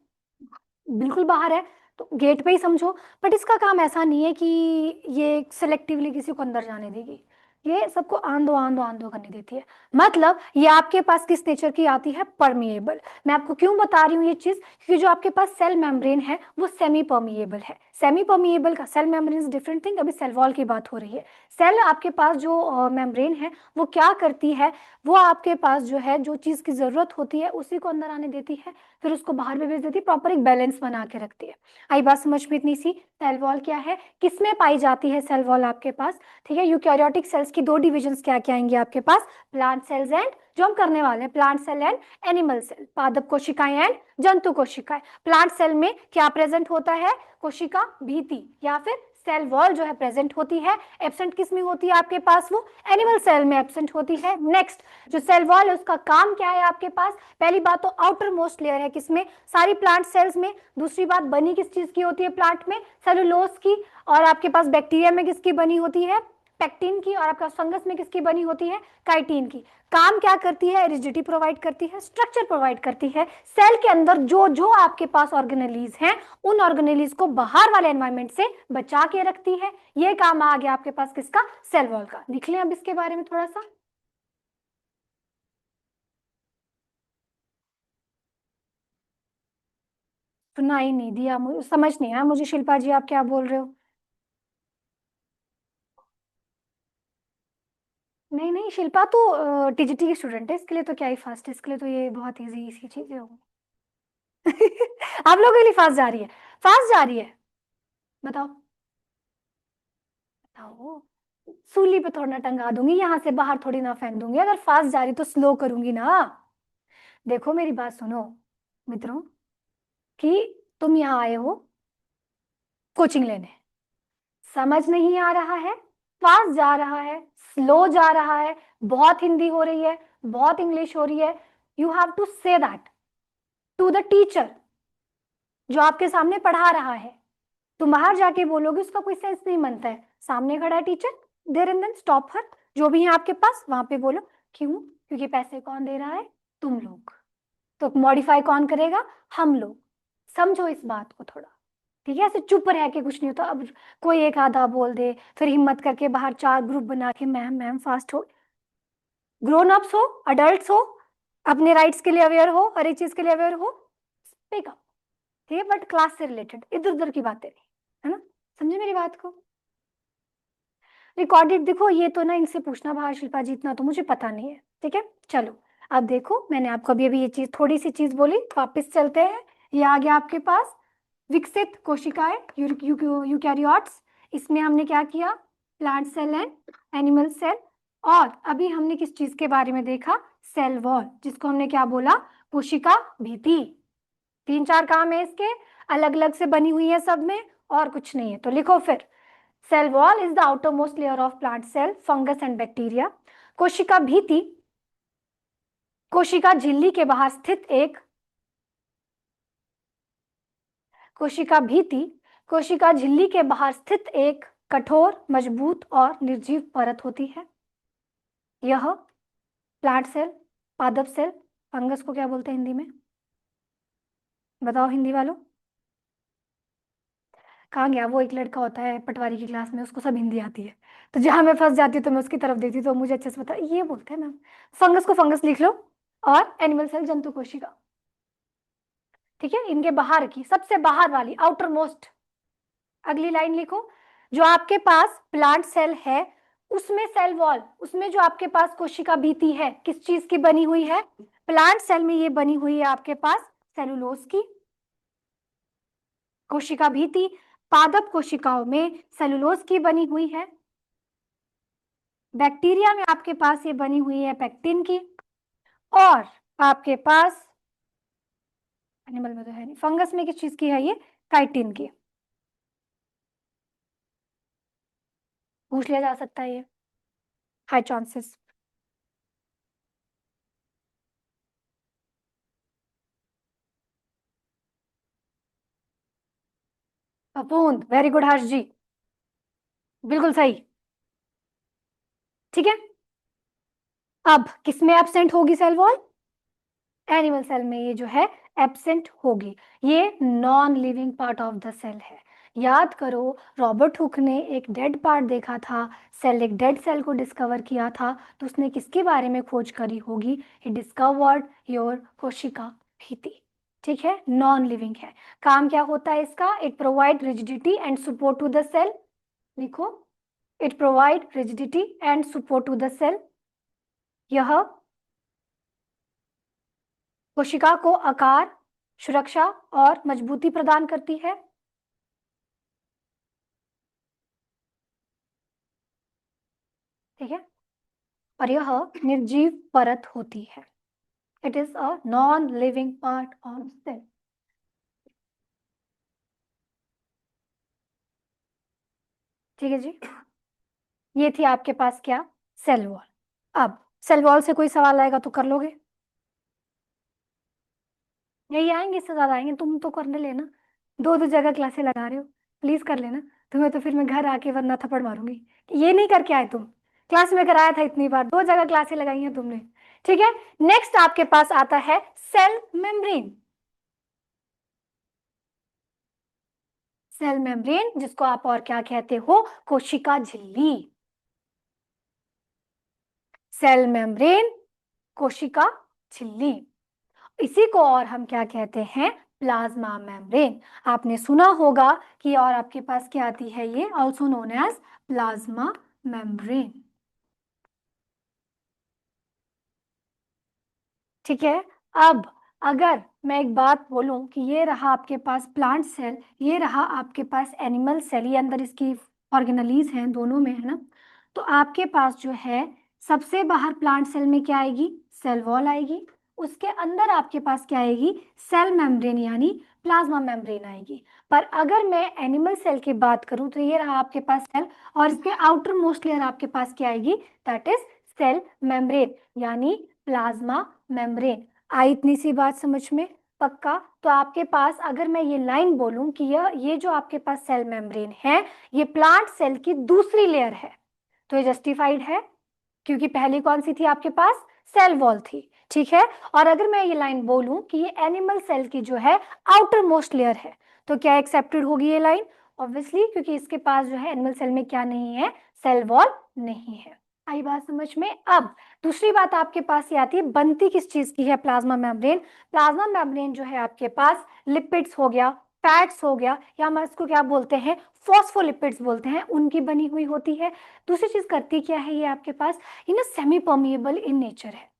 बिल्कुल बाहर है, तो गेट पे ही समझो, बट इसका काम ऐसा नहीं है कि ये सिलेक्टिवली किसी को अंदर जाने देगी। ये सबको आंदो आंदो आंदो करने देती है। मतलब ये आपके पास किस नेचर की आती है, परमिएबल। मैं आपको क्यों बता रही हूँ ये चीज, क्योंकि जो आपके पास सेल मेम्ब्रेन है वो सेमी परमिएबल है। सेमी परमिएबल का cell membrane is different thing, अभी सेल वॉल की बात हो रही है। सेल आपके पास जो मेम्ब्रेन है वो क्या करती है, वो आपके पास जो है जो चीज की जरूरत होती है उसी को अंदर आने देती है, फिर उसको बाहर भी भेज देती है, प्रॉपर एक बैलेंस बना के रखती है। आई बात समझ में इतनी सी। सेल वॉल क्या है, किसमें पाई जाती है सेल वॉल आपके पास, ठीक है। यूकैरियोटिक सेल्स की दो डिविजन्स क्या क्या आएंगे आपके पास, प्लांट सेल्स एंड, जो हम करने वाले हैं, plant cell and animal cell, पादप कोशिकाएं एंड जंतु कोशिकाएं। प्लांट सेल में क्या प्रेजेंट होता है, कोशिका भीति या फिर सेल वॉल जो है प्रेजेंट होती है। एब्सेंट किस में होती है आपके पास, वो एनिमल सेल में एब्सेंट होती है। नेक्स्ट, जो सेल वॉल है उसका काम क्या है आपके पास, पहली बात तो आउटर मोस्ट लेयर है किसमें, सारी प्लांट सेल्स में। दूसरी बात, बनी किस चीज की होती है प्लांट में, सेलुलोज की। और आपके पास बैक्टीरिया में किसकी बनी होती है, पेक्टिन की। और आपका फंगस में किसकी बनी होती है, काइटिन की। काम क्या करती है, रिजिडिटी प्रोवाइड करती है, स्ट्रक्चर प्रोवाइड करती है। सेल के अंदर जो जो आपके पास ऑर्गेनेलीज हैं उन ऑर्गेनेलीज को बाहर वाले एनवायरमेंट से बचा के रखती है। ये काम आ गया आपके पास किसका, सेल वॉल का। लिख लें अब इसके बारे में थोड़ा सा। सुना ही नहीं दिया, मुझे समझ नहीं आया मुझे शिल्पा जी आप क्या बोल रहे हो। नहीं नहीं, शिल्पा तो टीजीटी की स्टूडेंट है, इसके लिए तो क्या ही फास्ट है, इसके लिए तो ये बहुत इजी इसी चीजें होंगी। आप लोगों के लिए फास्ट जा रही है, फास्ट जा रही है। बताओ, बताओ। सूली पे थोड़ा ना टंगा दूंगी, यहाँ से बाहर थोड़ी ना फेंक दूंगी, अगर फास्ट जा रही तो स्लो करूंगी ना। देखो मेरी बात सुनो मित्रों, कि तुम यहाँ आए हो कोचिंग लेने, समझ नहीं आ रहा है, फास्ट जा रहा है, स्लो जा रहा है, बहुत हिंदी हो रही है, बहुत इंग्लिश हो रही है, you have to say that to the teacher जो आपके सामने पढ़ा रहा है। तुम बाहर जाके बोलोगे उसका कोई सेंस नहीं बनता है, सामने खड़ा है teacher, there and then stop her, जो भी है आपके पास वहां पे बोलो। क्यों, क्योंकि पैसे कौन दे रहा है, तुम लोग। तो मॉडिफाई कौन करेगा, हम लोग। समझो इस बात को थोड़ा, ठीक है। ऐसे चुप रह के कुछ नहीं होता। अब कोई एक आधा बोल दे, फिर हिम्मत करके बाहर चार ग्रुप बना के मैम मैम फास्ट हो। ग्रोन अप्स हो, अडल्ट हो, अपने राइट्स के लिए अवेयर हो, हर एक चीज के लिए अवेयर हो, स्पीक अप, ठीक है। बट क्लास से रिलेटेड इधर उधर की बातें नहीं, है ना। समझे मेरी बात को। रिकॉर्डेड देखो, ये तो ना इनसे पूछना बाहर शिल्पा जी, इतना तो मुझे पता नहीं है, ठीक है। चलो, अब देखो मैंने आपको अभी अभी ये चीज थोड़ी सी चीज बोली, वापस चलते हैं। ये आ गया आपके पास विकसित कोशिकाएं, यूकैरियोट्स। इसमें हमने क्या किया, plant cell and animal cell. और अभी हमने किस चीज के बारे में देखा, सेल वॉल, जिसको हमने क्या बोला, कोशिका भीति। तीन चार काम है इसके, अलग अलग से बनी हुई है सब में, और कुछ नहीं है। तो लिखो फिर, cell wall is the outermost layer of plant cell, fungus and bacteria. कोशिका भीति, कोशिका झिल्ली के बाहर स्थित एक, कोशिका भीति कोशिका झिल्ली के बाहर स्थित एक कठोर, मजबूत और निर्जीव परत होती है। यह प्लांट सेल, पादप सेल, फंगस को क्या बोलते हैं हिंदी में, बताओ हिंदी वालों। कहाँ गया वो एक लड़का होता है पटवारी की क्लास में, उसको सब हिंदी आती है, तो जहां मैं फंस जाती हूँ तो मैं उसकी तरफ देती हूँ, तो मुझे अच्छे से पता है। ये बोलते हैं मैम, फंगस को फंगस लिख लो, और एनिमल सेल जंतु कोशिका, ठीक है। इनके बाहर की, सबसे बाहर वाली, आउटर मोस्ट। अगली लाइन लिखो, जो आपके पास प्लांट सेल है उसमें सेल वॉल, उसमें जो आपके पास कोशिका भीति है किस चीज की बनी हुई है, प्लांट सेल में ये बनी हुई है आपके पास सेलुलोज की। कोशिका भीति पादप कोशिकाओं में सेलुलोज की बनी हुई है। बैक्टीरिया में आपके पास ये बनी हुई है पेक्टिन की। और आपके पास एनिमल में तो है नहीं, फंगस में किस चीज की है ये, काइटिन की। पूछ लिया जा सकता है ये, हाई चांसेस। पपूंद, वेरी गुड हर्ष जी, बिल्कुल सही, ठीक है। अब किसमें एब्सेंट होगी सेल वॉल, एनिमल सेल में ये जो है एब्सेंट होगी। ये non living part of the cell है, याद करो, रॉबर्ट हुक ने एक डेड पार्ट देखा था, सेल एक डेड सेल को डिस्कवर किया था, तो उसने किसके बारे में खोज करी होगी? ही डिस्कवर्ड योर कोशिका भीति। ठीक है, नॉन लिविंग है। काम क्या होता है इसका? It provide rigidity and support to the cell. लिखो, it provide rigidity and support to the cell. यह कोशिका को आकार, सुरक्षा और मजबूती प्रदान करती है। ठीक है, और यह निर्जीव परत होती है। It is a non living part of cell. ठीक है जी, ये थी आपके पास क्या? Cell wall. अब सेल वॉल से कोई सवाल आएगा तो कर लोगे? यही आएंगे, इससे ज्यादा आएंगे? तुम तो करने लेना, दो दो जगह क्लासे लगा रहे हो, प्लीज कर लेना। तुम्हें तो फिर मैं घर आके वरना थप्पड़ मारूंगी कि ये नहीं करके आए तुम। क्लास में कराया था इतनी बार, दो जगह क्लासे लगाई हैं तुमने। ठीक है, नेक्स्ट आपके पास आता है सेल मेम्ब्रेन। सेल मेम्ब्रेन, जिसको आप और क्या कहते हो? कोशिका झिल्ली। सेल मेम्ब्रेन, कोशिका झिल्ली। इसी को और हम क्या कहते हैं? Plasma membrane. आपने सुना होगा कि और आपके पास क्या आती है? ये also known as plasma membrane. ठीक है, अब अगर मैं एक बात बोलूं कि ये रहा आपके पास प्लांट सेल, ये रहा आपके पास एनिमल सेल, ये अंदर इसकी ऑर्गेनलीज हैं, दोनों में है ना, तो आपके पास जो है सबसे बाहर प्लांट सेल में क्या आएगी? सेल वॉल आएगी। उसके अंदर आपके पास क्या आएगी? सेल मेम्ब्रेन यानी प्लाज्मा मेम्ब्रेन आएगी। पर अगर मैं एनिमल सेल की बात करूं तो ये रहा आपके पास सेल, और इसके आउटर मोस्ट लेयर आपके पास क्या आएगी? दैट इज सेल मेम्ब्रेन यानी प्लाज्मा मेम्ब्रेन। आई इतनी सी बात समझ में? पक्का? तो आपके पास अगर मैं ये लाइन बोलूं कि ये जो आपके पास सेल मेम्ब्रेन है, ये प्लांट सेल की दूसरी लेयर है, तो ये जस्टिफाइड है, क्योंकि पहली कौन सी थी आपके पास? सेल वॉल थी। ठीक है, और अगर मैं ये लाइन बोलूं कि ये एनिमल सेल की जो है आउटर मोस्ट लेयर है, तो क्या एक्सेप्टेड होगी ये लाइन? ऑब्वियसली, क्योंकि इसके पास जो है एनिमल सेल में क्या नहीं है? सेल वॉल नहीं है। आई बात समझ में? अब दूसरी बात आपके पास ये आती है, बनती किस चीज की है प्लाज्मा मेम्ब्रेन? प्लाज्मा मेम्ब्रेन जो है आपके पास लिपिड्स हो गया, फैट्स हो गया, या हम इसको क्या बोलते हैं? फॉस्फोलिपिड्स बोलते हैं, उनकी बनी हुई होती है। दूसरी चीज करती क्या है ये आपके पास? ये ना सेमी परमिएबल इन नेचर है।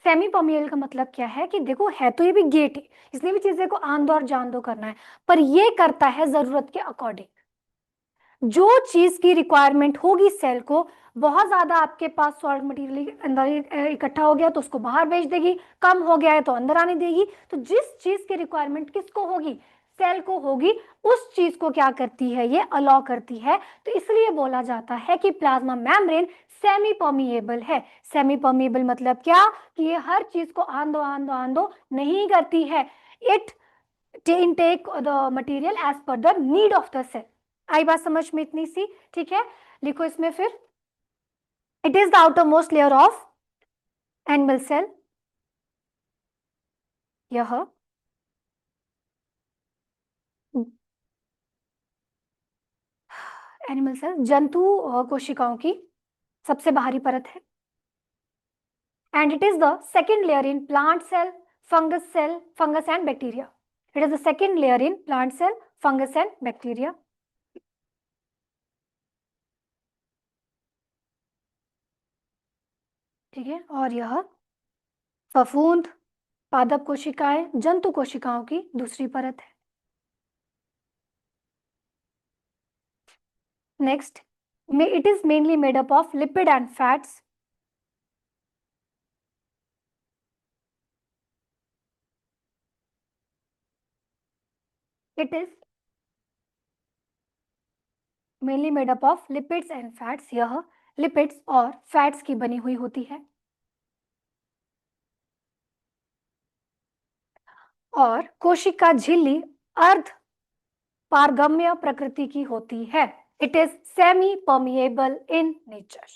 सेमी परमिएबल का मतलब क्या है? कि देखो, है तो ये भी गेट है, इसलिए भी चीजें को आन दो और जान दो करना है, पर ये करता है जरूरत के अकॉर्डिंग। जो चीज की रिक्वायरमेंट होगी सेल को, बहुत ज्यादा आपके पास सॉल्ट मटेरियल अंदर इकट्ठा हो गया तो उसको बाहर भेज देगी, कम हो गया है तो अंदर आने देगी। तो जिस चीज की रिक्वायरमेंट किसको होगी? सेल को होगी, उस चीज को क्या करती है? ये अलाउ करती है। तो इसलिए बोला जाता है कि प्लाज्मा मेम्ब्रेन सेमी परमिएबल है। सेमी परमिएबल मतलब क्या? कि ये हर चीज को आन दो नहीं करती है। It take the material as per the need of the cell. आई बात समझ में इतनी सी? ठीक है, लिखो इसमें फिर, it is the outer most layer of animal cell. यह एनिमल सेल जंतु कोशिकाओं की सबसे बाहरी परत है। And it is the second layer in plant cell, fungus and bacteria. It is the second layer in plant cell, fungus and bacteria. ठीक है, और यह फफूंद, पादप कोशिकाएं, जंतु कोशिकाओं की दूसरी परत है। Next, it is mainly made up of lipid and fats. It is mainly made up of lipids and fats. यह lipids और fats की बनी हुई होती है। और कोशिका झिल्ली अर्ध पारगम्य प्रकृति की होती है। It is semi permeable in nature.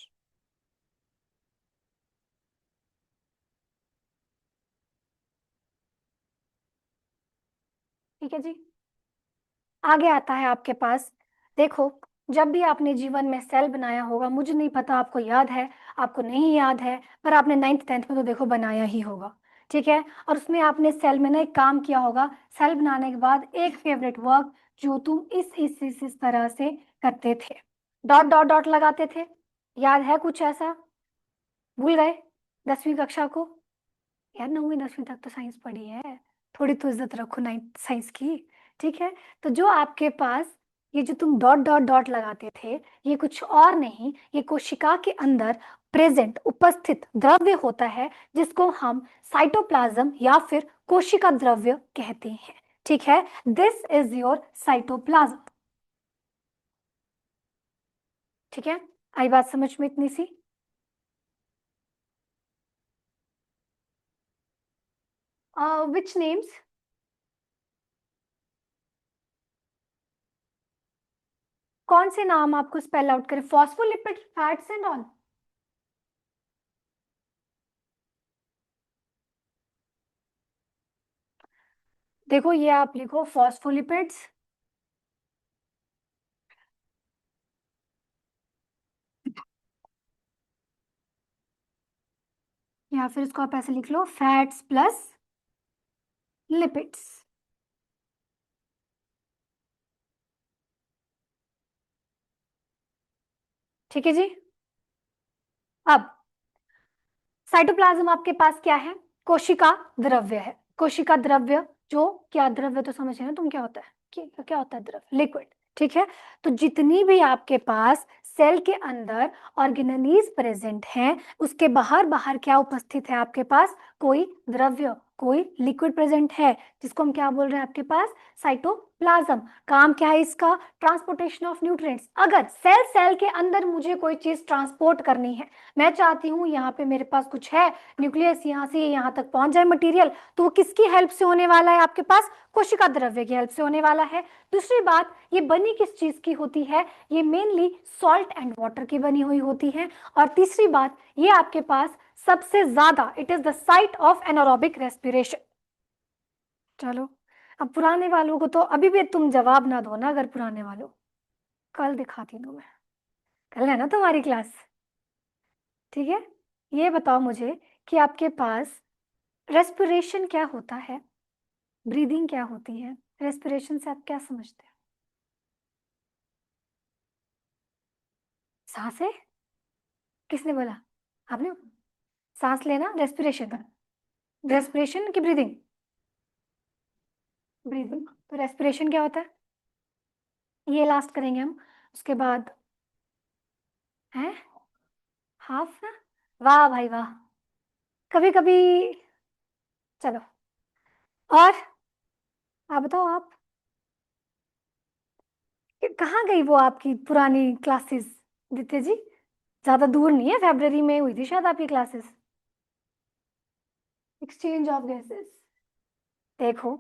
ठीक है जी, आगे आता है आपके पास। देखो, जब भी आपने जीवन में सेल बनाया होगा, मुझे नहीं पता आपको याद है, आपको नहीं याद है, पर आपने 9th 10th में तो देखो बनाया ही होगा। ठीक है, और उसमें आपने सेल में ना एक काम किया होगा, सेल बनाने के बाद एक फेवरेट वर्क जो तुम इस तरह से करते थे, डॉट डॉट डॉट लगाते थे। याद है कुछ ऐसा? भूल गए 10वीं कक्षा को? यार 9वीं 10वीं तक तो साइंस पढ़ी है, थोड़ी तो इज्जत रखो 9th साइंस की। ठीक है, तो जो आपके पास ये जो तुम डॉट डॉट डॉट लगाते थे, ये कुछ और नहीं, ये कोशिका के अंदर प्रेजेंट उपस्थित द्रव्य होता है, जिसको हम साइटोप्लाज्म या फिर कोशिका द्रव्य कहते हैं। ठीक है, दिस इज योर साइटोप्लाज्म। ठीक है, आई बात समझ में इतनी सी? विच नेम्स? कौन से नाम आपको स्पेल आउट करें? Phospholipid, fats and all? देखो, ये आप लिखो फॉस्फोलिपिड्स, या फिर इसको आप ऐसे लिख लो, फैट्स प्लस लिपिड्स। ठीक है जी। अब साइटोप्लाज्म आपके पास क्या है? कोशिका द्रव्य है। कोशिका द्रव्य, जो क्या द्रव्य तो समझ रहे हो तुम क्या होता है? क्या होता है द्रव्य? लिक्विड। ठीक है, तो जितनी भी आपके पास सेल के अंदर ऑर्गेनेलीज प्रेजेंट हैं, उसके बाहर बाहर क्या उपस्थित है आपके पास? कोई द्रव्य, कोई लिक्विड प्रेजेंट है, जिसको हम क्या बोल रहे हैं आपके पास? साइटोप्लाज्म। काम क्या है इसका? Transportation of nutrients. अगर सेल सेल के अंदर मुझे कोई चीज ट्रांसपोर्ट करनी है, मैं चाहती हूँ यहाँ पे मेरे पास कुछ है, न्यूक्लियस यहाँ से यहाँ तक पहुंच जाए मटेरियल, तो वो किसकी हेल्प से होने वाला है आपके पास? कोशिका द्रव्य की हेल्प से होने वाला है। दूसरी बात, ये बनी किस चीज की होती है? ये मेनली सॉल्ट एंड वाटर की बनी हुई होती है। और तीसरी बात, ये आपके पास सबसे ज्यादा, it is the site of anaerobic respiration. चलो, अब पुराने वालों को तो अभी भी तुम जवाब ना दो ना, अगर पुराने वालों, कल दिखाती हूँ मैं। कल है ना तुम्हारी क्लास? ठीक है, ये बताओ मुझे कि आपके पास रेस्पिरेशन क्या होता है, ब्रीदिंग क्या होती है, रेस्पिरेशन से आप क्या समझते हैं? सांस है? किसने बोला? आपने? सांस लेना रेस्पिरेशन? रेस्पिरेशन की ब्रीदिंग? ब्रीदिंग। तो रेस्पिरेशन क्या होता है? ये लास्ट करेंगे हम, उसके बाद है हाफ ना। वाह भाई वाह, कभी कभी। चलो, और आप बताओ, आप कहाँ गई वो आपकी पुरानी क्लासेस? दित्य जी, ज्यादा दूर नहीं है, फरवरी में हुई थी शायद आपकी क्लासेस। Exchange of gases. देखो,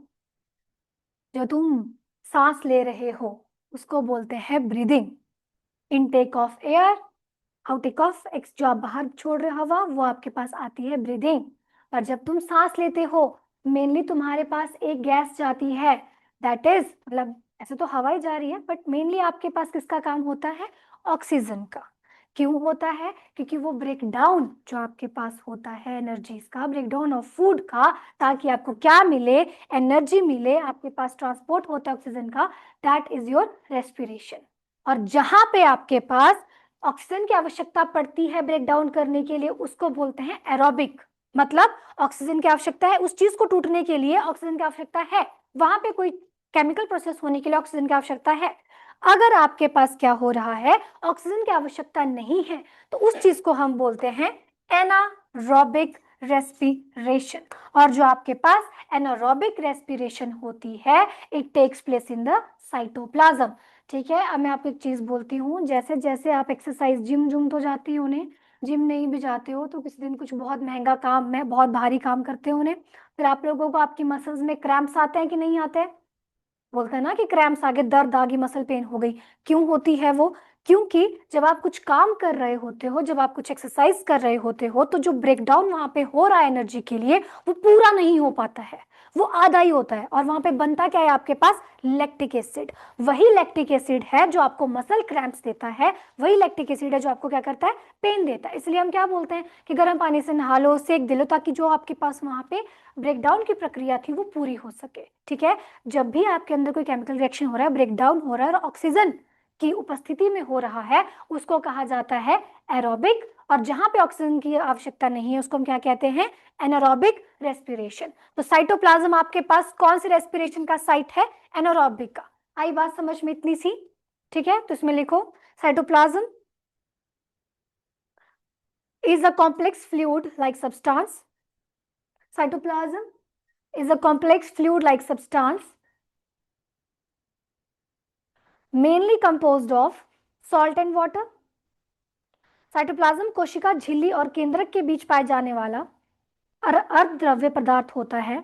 जो तुम सांस ले रहे हो उसको बोलते हैं breathing. Intake of air, outtake of x, जो आप बाहर छोड़ रहे हो हवा, वो आपके पास आती है ब्रीदिंग। पर जब तुम सांस लेते हो, मेनली तुम्हारे पास एक गैस जाती है, दैट इज, मतलब ऐसे तो हवा ही जा रही है, बट मेनली आपके पास किसका काम होता है? ऑक्सीजन का। क्यों होता है? क्योंकि वो ब्रेक डाउन जो आपके पास होता है एनर्जीज का, ब्रेक डाउन ऑफ फूड का, ताकि आपको क्या मिले? एनर्जी मिले, आपके पास ट्रांसपोर्ट होता है ऑक्सीजन का, दैट इज योर रेस्पिरेशन। और जहां पे आपके पास ऑक्सीजन की आवश्यकता पड़ती है ब्रेक डाउन करने के लिए, उसको बोलते हैं एरोबिक। मतलब ऑक्सीजन की आवश्यकता है, उस चीज को टूटने के लिए ऑक्सीजन की आवश्यकता है, वहां पे कोई केमिकल प्रोसेस होने के लिए ऑक्सीजन की आवश्यकता है। अगर आपके पास क्या हो रहा है, ऑक्सीजन की आवश्यकता नहीं है, तो उस चीज को हम बोलते हैं एनारोबिक रेस्पिरेशन। और जो आपके पास एनारोबिक रेस्पिरेशन होती है, it takes place in the cytoplasm. ठीक है, अब मैं आपको एक चीज बोलती हूँ, जैसे जैसे आप एक्सरसाइज, जिम जुम तो जाती हो ने, जिम नहीं भी जाते हो तो किसी दिन कुछ बहुत महंगा काम में बहुत भारी काम करते हो ने, फिर आप लोगों को आपकी मसल्स में क्रैम्प्स आते हैं कि नहीं आते हैं? बोलते हैं ना कि क्रैम्प्स आ गए, दर्द आ गई, मसल पेन हो गई। क्यों होती है वो? क्योंकि जब आप कुछ काम कर रहे होते हो, जब आप कुछ एक्सरसाइज कर रहे होते हो, तो जो ब्रेकडाउन वहां पे हो रहा है एनर्जी के लिए, वो पूरा नहीं हो पाता है, वो आधा ही होता है। और वहां पे बनता क्या है आपके पास? Lactic acid. वही लैक्टिक एसिड है जो आपको मसल क्रैम्प्स देता है, वही लैक्टिक एसिड है जो आपको क्या करता है? पेन देता है। इसलिए हम क्या बोलते हैं कि गर्म पानी से नहा लो, सेक दिलो, ताकि जो आपके पास वहां पे ब्रेकडाउन की प्रक्रिया थी वो पूरी हो सके। ठीक है? जब भी आपके अंदर कोई केमिकल रिएक्शन हो रहा है, ब्रेकडाउन हो रहा है और ऑक्सीजन की उपस्थिति में हो रहा है, उसको कहा जाता है एरोबिक। और जहां पे ऑक्सीजन की आवश्यकता नहीं है उसको हम क्या कहते हैं? Anaerobic respiration. तो साइटोप्लाज्म आपके पास कौन सी रेस्पिरेशन का साइट है? एनारोबिक का। आई बात समझ में इतनी सी? ठीक है, तो इसमें लिखो cytoplasm is a complex fluid like substance. Cytoplasm is a complex fluid like substance mainly composed of salt and water. Cytoplasm कोशिका झिल्ली और केंद्रक के बीच पाए जाने वाला अर्धद्रव्य पदार्थ होता है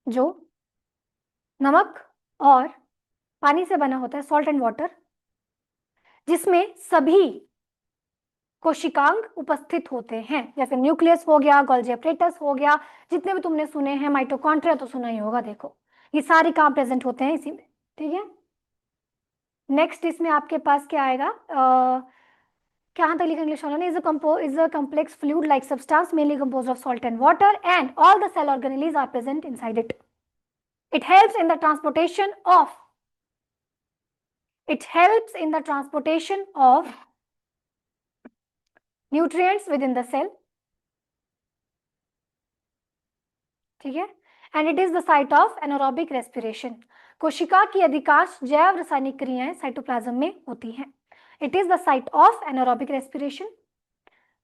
जो नमक और पानी से बना होता है, सॉल्ट एंड वाटर, जिसमें सभी कोशिकांग उपस्थित होते हैं, जैसे न्यूक्लियस हो गया, गोल्जी apparatus हो गया, जितने भी तुमने सुने हैं, माइटोकॉन्ड्रिया तो सुना ही होगा। देखो ये सारे कहाँ प्रेजेंट होते हैं? इसी में। ठीक है, नेक्स्ट इसमें आपके पास क्या आएगा? कहाँ तक लिखा इंग्लिश वाला ने? Is a complex fluid like substance mainly composed of salt and water and all the cell organelles are present inside it. It helps in the transportation of nutrients within the cell. ठीक है, and it is the site of anaerobic respiration. कोशिका की अधिकांश जैव रासायनिक क्रियाएं cytoplasm में होती हैं। It is the site of anaerobic respiration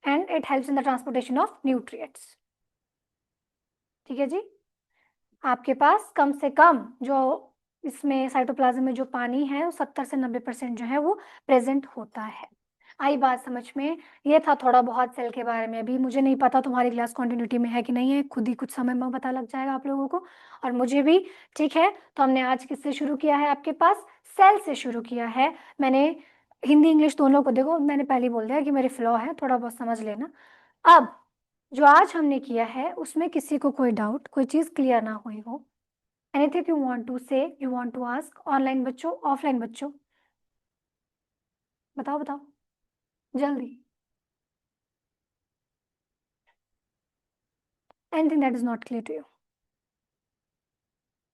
and it helps in the transportation of nutrients. ठीक है जी, आपके पास कम से कम जो इसमें साइटोप्लाज्म में जो पानी है वो 70 से 90% जो है वो प्रेजेंट होता है। आई बात समझ में? ये था थोड़ा बहुत सेल के बारे में। अभी मुझे नहीं पता तुम्हारी क्लास कंटिन्यूटी में है कि नहीं है, खुद ही कुछ समय में पता लग जाएगा आप लोगों को और मुझे भी। ठीक है, तो हमने आज किससे शुरू किया है? आपके पास सेल से शुरू किया है। मैंने हिंदी इंग्लिश दोनों को, देखो मैंने पहले ही बोल दिया कि मेरे फ्लो है, थोड़ा बहुत समझ लेना। अब जो आज हमने किया है उसमें किसी को कोई डाउट, कोई चीज क्लियर ना हुई हो, anything you want to say, you want to ask, online बच्चों, ऑफलाइन बच्चों, बताओ बताओ जल्दी। Anything that is not clear to you?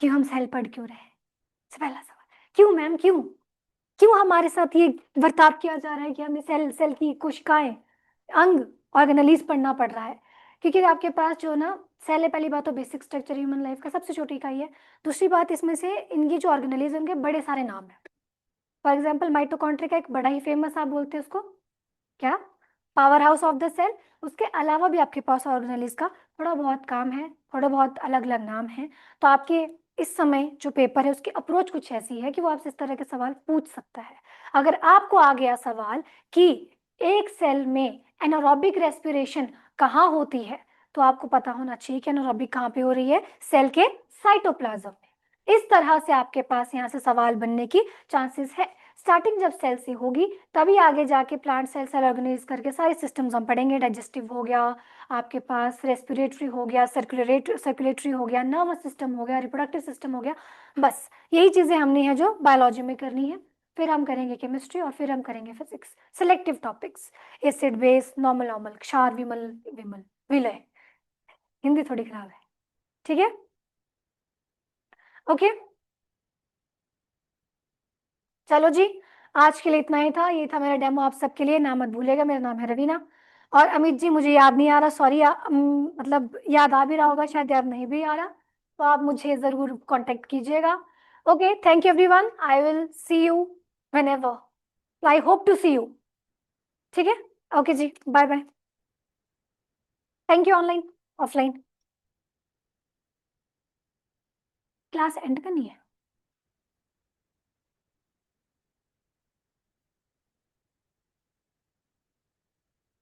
कि हम सेल पढ़ क्यों रहे हैं? पहला सवाल, क्यों मैम, क्यों? क्यों हमारे साथ ये बर्ताव किया जा रहा है कि हमें सेल सेल की कोशिकाएं, अंग, ऑर्गेनलीज पढ़ना पड़ रहा है? क्योंकि आपके पास जो ना सेल है, पहली बात तो बेसिक स्ट्रक्चर ह्यूमन लाइफ का सबसे छोटी इकाई है। दूसरी बात, इसमें से इनकी जो ऑर्गेनलीज, उनके बड़े सारे नाम है। फॉर एग्जाम्पल माइटोकॉन्ड्रिया का एक बड़ा ही फेमस, आप बोलते हैं उसको क्या? Power house of the cell. उसके अलावा भी आपके पास ऑर्गेनलीज का थोड़ा बहुत काम है, थोड़ा बहुत अलग अलग नाम है। तो आपके इस समय जो पेपर है उसकी अप्रोच कुछ ऐसी है कि वो आपसे इस तरह के सवाल पूछ सकता है। अगर आपको आ गया सवाल कि एक सेल में एनारोबिक रेस्पिरेशन कहाँ होती है, तो आपको पता होना चाहिए कि एनारोबिक कहाँ पे हो रही है? सेल के साइटोप्लाज्म में। इस तरह से आपके पास यहाँ से सवाल बनने की चांसेस है। स्टार्टिंग जब सेल से होगी तभी आगे जाके प्लांट सेल सेल ऑर्गेनाइज करके सारे सिस्टम्स हम पढ़ेंगे। डाइजेस्टिव हो गया, आपके पास रेस्पिरेटरी हो गया, सर्कुलेटरी हो गया, नर्वस सिस्टम हो गया, रिप्रोडक्टिव सिस्टम हो गया। बस यही चीजें हमने है जो बायोलॉजी में करनी है। फिर हम करेंगे केमिस्ट्री और फिर हम करेंगे physics, selective topics, acid base, normal normal, क्षार, विमल, विमल, विलय। हिंदी थोड़ी खराब है। ठीक है, ओके, चलो जी, आज के लिए इतना ही था। ये था मेरा डेमो आप सबके लिए। नाम मत भूलेगा, मेरा नाम है रवीना। और अमित जी, मुझे याद नहीं आ रहा, सॉरी। मतलब याद आ भी रहा होगा, शायद याद नहीं भी आ रहा, तो आप मुझे जरूर कांटेक्ट कीजिएगा। Okay, thank you everyone, I will see you whenever, I hope to see you. ठीक है, ओके जी, bye bye. Thank you. Online, offline class end करनी है?